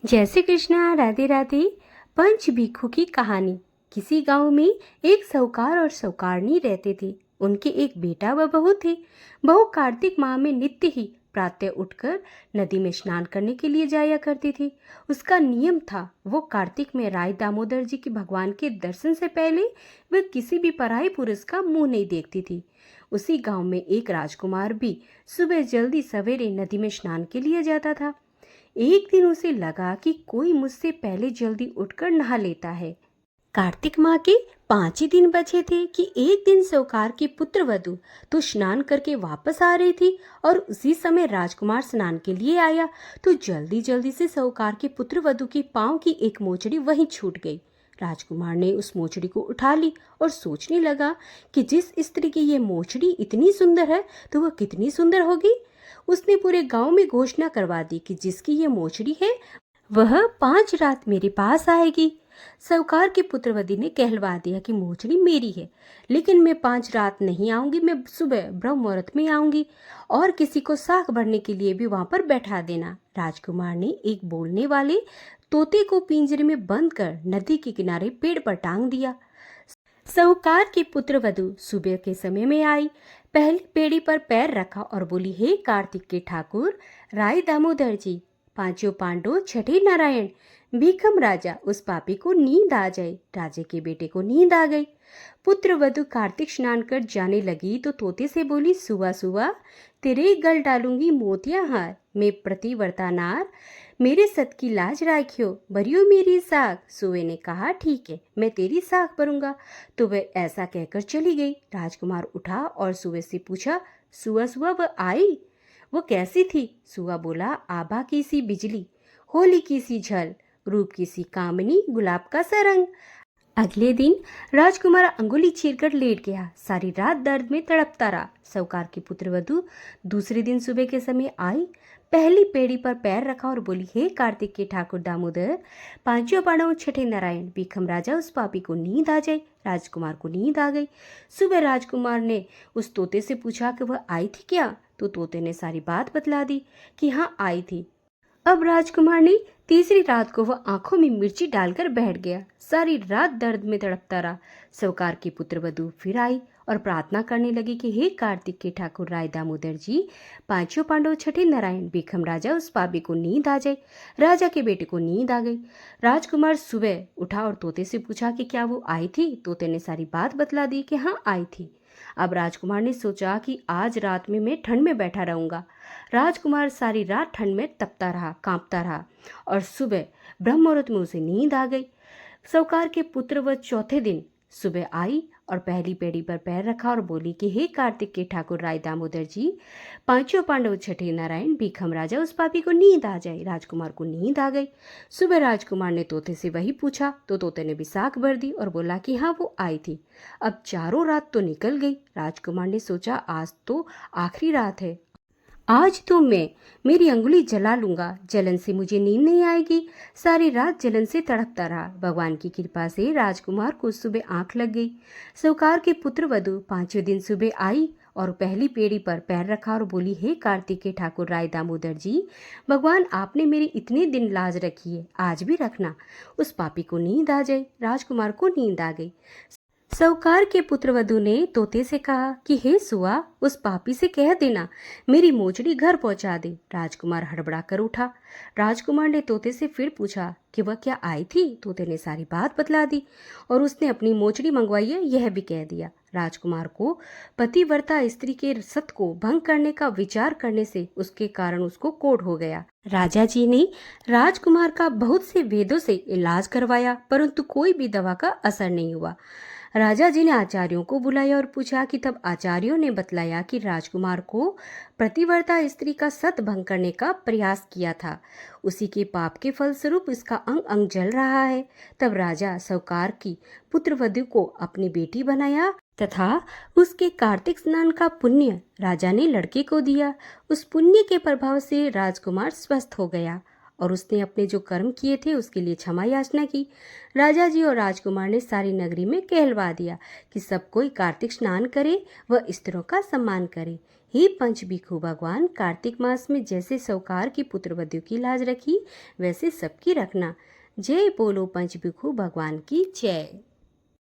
जय श्री कृष्णा। राधे राधे। पंच भिक्षु की कहानी। किसी गांव में एक साहूकार और साहूकारनी रहते थे। उनके एक बेटा व बहू थे। बहू कार्तिक माह में नित्य ही प्रातः उठकर नदी में स्नान करने के लिए जाया करती थी। उसका नियम था, वो कार्तिक में राय दामोदर जी की भगवान के दर्शन से पहले वह किसी भी पराई पुरुष का मुंह नहीं देखती थी। उसी गांव में एक राजकुमार भी सुबह जल्दी सवेरे नदी में स्नान के लिए जाता था। एक दिन उसे लगा कि कोई मुझसे पहले जल्दी उठकर नहा लेता है। कार्तिक माह के 5 ही दिन बचे थे कि एक दिन साहूकार की पुत्र वधू तो स्नान करके वापस आ रही थी और उसी समय राजकुमार स्नान के लिए आया तो जल्दी जल्दी से साहूकार के पुत्र वधू के पांव की एक मोचड़ी वहीं छूट गई। राजकुमार ने उस मोचड़ी को उठा ली और सोचने लगा कि जिस स्त्री की ये मोचड़ी इतनी सुंदर है तो वह कितनी सुंदर होगी। उसने पूरे गांव में घोषणा करवा दी कि जिसकी ये मोचड़ी है वह 5 रात मेरे पास आएगी। साहूकार के पुत्रवधू ने कहलवा दिया कि मोचड़ी मेरी है, लेकिन मैं 5 रात नहीं आऊंगी, मैं सुबह ब्रह्म मुहूर्त में आऊंगी और किसी को साग भरने के लिए भी वहां पर बैठा देना। राजकुमार ने एक बोलने वाले तोते को पिंजरे में बंद कर नदी के किनारे पेड़ पर टांग दिया। साहूकार की पुत्रवधू सुबह के समय में आई, पहली पेड़ी पर पैर रखा और बोली, हे कार्तिक के ठाकुर राय दामोदर जी, पांचों पांडव, छठे नारायण, भीखम राजा, उस पापी को नींद आ जाए। राजे के बेटे को नींद आ गई। पुत्रवधू कार्तिक स्नान कर जाने लगी तो तोते से बोली, सुआ सुआ, तेरे गल डालूंगी मोतिया हार, मैं प्रतिव्रता नार, मेरे सत की लाज राखियो, भरियो मेरी साग। सुए ने कहा, ठीक है, मैं तेरी साग भरूंगा। तो वह ऐसा कहकर चली गई। राजकुमार उठा और सुए से पूछा, सुआ सुआ वह आई, वो कैसी थी? सुआ बोला, आभा की सी बिजली, होली की सी झल, रूप की सी कामनी, गुलाब का सा रंग। अगले दिन राजकुमार अंगुली चीरकर लेट गया, सारी रात दर्द में तड़पता रहा। साहूकार की पुत्रवधू दूसरे दिन सुबह के समय आई, पहली पेड़ी पर पैर रखा और बोली, हे कार्तिक के ठाकुर दामोदर, पांचों पांडव, छठे नारायण, भीखम राजा, उस पापी को नींद आ जाए। राजकुमार को नींद आ गई। सुबह राजकुमार ने उस तोते से पूछा कि वह आई थी क्या, तो तोते ने सारी बात बतला दी कि हाँ आई थी। अब राजकुमार ने तीसरी रात को वह आंखों में मिर्ची डालकर बैठ गया, सारी रात दर्द में तड़पता रहा। साहूकार की पुत्रवधू फिर आई और प्रार्थना करने लगी कि हे कार्तिक के ठाकुर राय दामोदर जी, पांचों पांडव, छठे नारायण, भीखम राजा, उस पापी को नींद आ जाए। राजा के बेटे को नींद आ गई। राजकुमार सुबह उठा और तोते से पूछा कि क्या वो आई थी। तोते ने सारी बात बतला दी कि हाँ आई थी। अब राजकुमार ने सोचा कि आज रात में मैं ठंड में बैठा रहूंगा। राजकुमार सारी रात ठंड में तपता रहा, कांपता रहा और सुबह ब्रह्म मुहूर्त में उसे नींद आ गई। साहूकार के पुत्र वह चौथे दिन सुबह आई और पहली पेड़ी पर पैर रखा और बोली कि हे कार्तिक के ठाकुर राय दामोदर जी, पांचों पांडव, छठे नारायण, भीखम राजा, उस पापी को नींद आ जाए। राजकुमार को नींद आ गई। सुबह राजकुमार ने तोते से वही पूछा तो तोते ने भी साख भर दी और बोला कि हाँ वो आई थी। अब चारों रात तो निकल गई। राजकुमार ने सोचा आज तो आखिरी रात है, आज तो मैं मेरी अंगुली जला लूंगा, जलन से मुझे नींद नहीं आएगी। सारी रात जलन से तड़पता रहा। भगवान की कृपा से राजकुमार को सुबह आंख लग गई। साहूकार के पुत्र वधू 5वें दिन सुबह आई और पहली पेड़ी पर पैर रखा और बोली, हे कार्तिक के ठाकुर राय दामोदर जी, भगवान आपने मेरी इतने दिन लाज रखी है, आज भी रखना, उस पापी को नींद आ जाए। राजकुमार को नींद आ गई। साहूकार के पुत्रवधू ने तोते से कहा कि हे सुआ, उस पापी से कह देना मेरी मोचड़ी घर पहुंचा दे। राजकुमार हड़बड़ा कर उठा। राजकुमार ने तोते से फिर पूछा कि वह क्या आई थी। तोते ने सारी बात बतला दी और उसने अपनी मोचड़ी मंगवाई है यह भी कह दिया। राजकुमार को पतिव्रता स्त्री के सत को भंग करने का विचार करने से उसके कारण उसको कोढ़ हो गया। राजा जी ने राजकुमार का बहुत से वेदों से इलाज करवाया, परंतु कोई भी दवा का असर नहीं हुआ। राजा जी ने आचार्यों को बुलाया और पूछा कि तब आचार्यों ने बतलाया कि राजकुमार को प्रतिव्रता स्त्री का सत भंग करने का प्रयास किया था, उसी के पाप के फलस्वरूप इसका अंग अंग जल रहा है। तब राजा साहूकार की पुत्रवधू को अपनी बेटी बनाया तथा उसके कार्तिक स्नान का पुण्य राजा ने लड़के को दिया। उस पुण्य के प्रभाव से राजकुमार स्वस्थ हो गया और उसने अपने जो कर्म किए थे उसके लिए क्षमा याचना की। राजा जी और राजकुमार ने सारी नगरी में कहलवा दिया कि सब कोई कार्तिक स्नान करे व स्त्रियों का सम्मान करे। हे पंच भिखु भगवान, कार्तिक मास में जैसे साहूकार की पुत्रवधू की लाज रखी, वैसे सबकी रखना। जय बोलो पंच भिखु भगवान की जय।